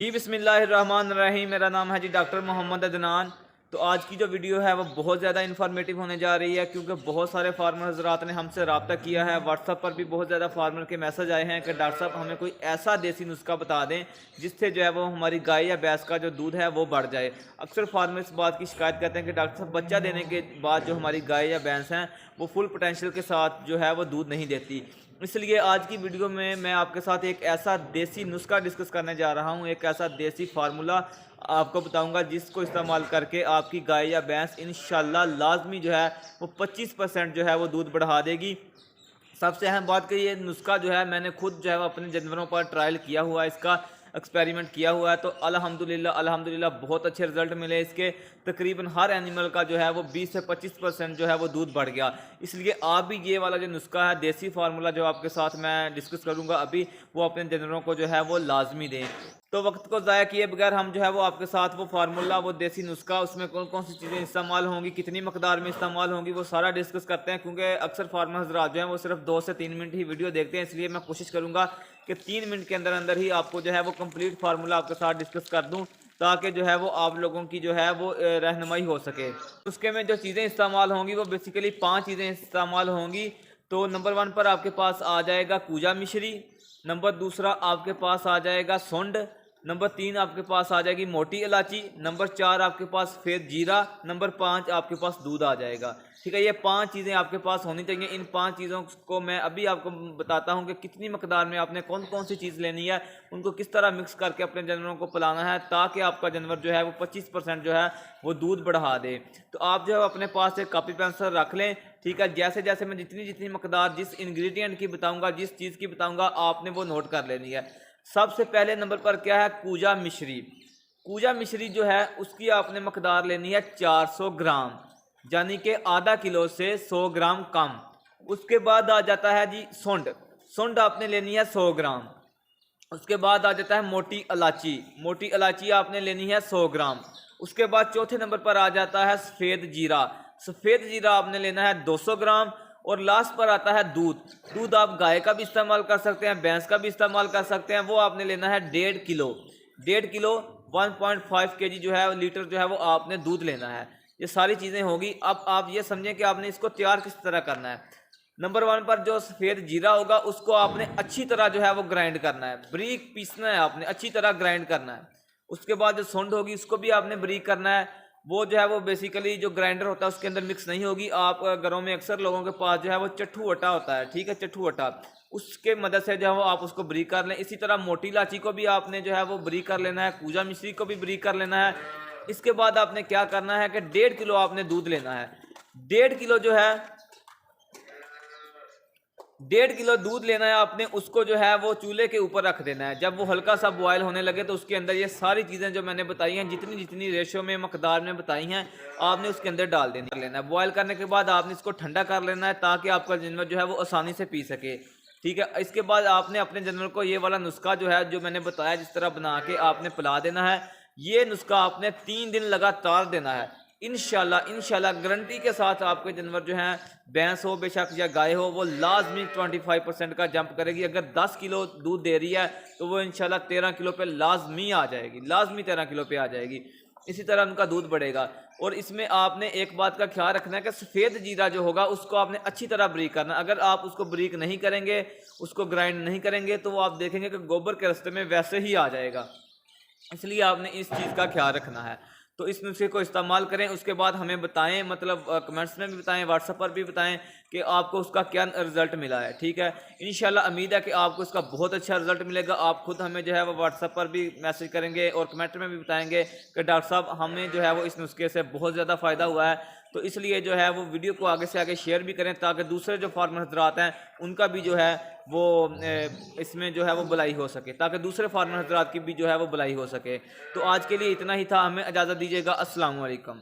जी बिस्मिल्लाहिर्रहमानिर्रहीम। मेरा नाम है जी डॉक्टर मोहम्मद अदनान। तो आज की जो वीडियो है वो बहुत ज़्यादा इन्फॉर्मेटिव होने जा रही है, क्योंकि बहुत सारे फार्मर हजरात ने हमसे रब्ता किया है। व्हाट्सअप पर भी बहुत ज़्यादा फार्मर के मैसेज आए हैं कि डॉक्टर साहब हमें कोई ऐसा देसी नुस्खा बता दें जिससे जो है वो हमारी गाय या भैंस का जो दूध है वो बढ़ जाए। अक्सर फार्मर इस बात की शिकायत करते हैं कि डॉक्टर साहब बच्चा देने के बाद जो हमारी गाय या भैंस हैं वो फुल पोटेंशियल के साथ जो है वो दूध नहीं देती। इसलिए आज की वीडियो में मैं आपके साथ एक ऐसा देसी नुस्खा डिस्कस करने जा रहा हूं, एक ऐसा देसी फार्मूला आपको बताऊंगा जिसको इस्तेमाल करके आपकी गाय या भैंस इंशाल्लाह लाजमी जो है वो 25% जो है वो दूध बढ़ा देगी। सबसे अहम बात कि ये नुस्खा जो है मैंने खुद जो है वो अपने जानवरों पर ट्रायल किया हुआ है, इसका एक्सपेरिमेंट किया हुआ है। तो अल्हम्दुलिल्लाह बहुत अच्छे रिजल्ट मिले इसके। तकरीबन हर एनिमल का जो है वो 20 से 25% जो है वो दूध बढ़ गया। इसलिए आप भी ये वाला जो नुस्खा है देसी फार्मूला जो आपके साथ मैं डिस्कस करूंगा अभी, वो अपने जानवरों को जो है वो लाजमी दें। तो वक्त को ज़ाया किए बगैर हम जो है वो आपके साथ वो फार्मूला, वो देसी नुस्खा, उसमें कौन कौन सी चीज़ें इस्तेमाल होंगी, कितनी मकदार में इस्तेमाल होंगी, वो सारा डिस्कस करते हैं। क्योंकि अक्सर फार्मर हजरात जो हैं वो सिर्फ 2 से 3 मिनट ही वीडियो देखते हैं, इसलिए मैं कोशिश करूँगा कि 3 मिनट के अंदर अंदर ही आपको जो है वो कंप्लीट फार्मूला आपके साथ डिस्कस कर दूँ, ताकि जो है वो आप लोगों की जो है वो रहनुमाई हो सके। उसके में जो चीज़ें इस्तेमाल होंगी वो बेसिकली 5 चीज़ें इस्तेमाल होंगी। तो नंबर 1 पर आपके पास आ जाएगा कूजा मिश्री। नंबर दूसरा आपके पास आ जाएगा सोंड। नंबर 3 आपके पास आ जाएगी मोटी इलायची। नंबर 4 आपके पास सफ़ेद जीरा। नंबर 5 आपके पास दूध आ जाएगा। ठीक है, ये 5 चीज़ें आपके पास होनी चाहिए। इन 5 चीज़ों को मैं अभी आपको बताता हूँ कि कितनी मकदार में आपने कौन कौन सी चीज़ लेनी है, उनको किस तरह मिक्स करके अपने जानवरों को पिलाना है, ताकि आपका जानवर जो है वो 25% जो है वो दूध बढ़ा दे। तो आप जो है अपने पास एक कॉपी पेंसिल रख लें। ठीक है, जैसे जैसे मैं जितनी जितनी मकदार जिस इंग्रेडिएंट की बताऊँगा, जिस चीज़ की बताऊँगा, आपने वो नोट कर लेनी है। सबसे पहले नंबर पर क्या है, कूजा मिश्री। कूजा मिश्री जो है उसकी आपने मकदार लेनी है 400 ग्राम, यानी कि आधा किलो से 100 ग्राम कम। उसके बाद आ जाता है जी सोंड। सोंड आपने लेनी है 100 ग्राम। उसके बाद आ जाता है मोटी इलायची। मोटी इलायची आपने लेनी है 100 ग्राम। उसके बाद चौथे नंबर पर आ जाता है सफ़ेद जीरा। सफ़ेद जीरा आपने लेना है 200 ग्राम। और लास्ट पर आता है दूध। दूध आप गाय का भी इस्तेमाल कर सकते हैं, भैंस का भी इस्तेमाल कर सकते हैं। वो आपने लेना है 1.5 किलो। 1.5 किलो 1.5 केजी जो है लीटर जो है वो आपने दूध लेना है। ये सारी चीज़ें होगी। अब आप ये समझें कि आपने इसको तैयार किस तरह करना है। नंबर 1 पर जो सफ़ेद जीरा होगा उसको आपने अच्छी तरह जो है वो ग्राइंड करना है, बारीक पीसना है, आपने अच्छी तरह ग्राइंड करना है। उसके बाद जो सोंड होगी उसको भी आपने बारीक करना है। वो जो है वो बेसिकली जो ग्राइंडर होता है उसके अंदर मिक्स नहीं होगी। आप घरों में अक्सर लोगों के पास जो है वो चट्ठू आटा होता है, ठीक है, चट्ठू आटा, उसके मदद से जो है वो आप उसको बारीक कर लें। इसी तरह मोटी इलायची को भी आपने जो है वो बारीक कर लेना है, कूजा मिश्री को भी बारीक कर लेना है। इसके बाद आपने क्या करना है कि 1.5 किलो आपने दूध लेना है। 1.5 किलो जो है 1.5 किलो दूध लेना है आपने, उसको जो है वो चूल्हे के ऊपर रख देना है। जब वो हल्का सा बॉयल होने लगे तो उसके अंदर ये सारी चीज़ें जो मैंने बताई हैं, जितनी जितनी रेशो में मकदार में बताई हैं, आपने उसके अंदर डाल देनी लेना है। बॉयल करने के बाद आपने इसको ठंडा कर लेना है, ताकि आपका जानवर जो है वो आसानी से पी सके। ठीक है, इसके बाद आपने अपने जानवर को ये वाला नुस्खा जो है, जो मैंने बताया, जिस तरह बना के आपने पिला देना है। ये नुस्खा आपने 3 दिन लगातार देना है। इंशाल्लाह गारंटी के साथ आपके जानवर जो हैं, भैंस हो बेशक या गाय हो, वो लाजमी 25% का जंप करेगी। अगर 10 किलो दूध दे रही है तो वो इंशाल्लाह 13 किलो पे लाजमी आ जाएगी, लाजमी 13 किलो पे आ जाएगी। इसी तरह उनका दूध बढ़ेगा। और इसमें आपने एक बात का ख्याल रखना है कि सफ़ेद जीरा जो होगा उसको आपने अच्छी तरह ब्रीक करना है। अगर आप उसको ब्रीक नहीं करेंगे, उसको ग्राइंड नहीं करेंगे, तो वो आप देखेंगे कि गोबर के रास्ते में वैसे ही आ जाएगा। इसलिए आपने इस चीज़ का ख्याल रखना है। तो इस नुस्खे को इस्तेमाल करें। उसके बाद हमें बताएं, मतलब कमेंट्स में भी बताएं, व्हाट्सएप पर भी बताएं कि आपको उसका क्या रिजल्ट मिला है। ठीक है, इंशाल्लाह उम्मीद है कि आपको इसका बहुत अच्छा रिजल्ट मिलेगा। आप खुद हमें जो है वो व्हाट्सएप पर भी मैसेज करेंगे और कमेंट में भी बताएंगे कि डॉक्टर साहब हमें जो है वो इस नुस्खे से बहुत ज़्यादा फ़ायदा हुआ है। तो इसलिए जो है वो वीडियो को आगे से आगे शेयर भी करें, ताकि दूसरे जो फार्मर हजरात हैं उनका भी जो है वो इसमें जो है वो भलाई हो सके, ताकि दूसरे फार्मर हजरात की भी जो है वो भलाई हो सके। तो आज के लिए इतना ही था, हमें इजाज़त दीजिएगा। अस्सलाम वालेकुम।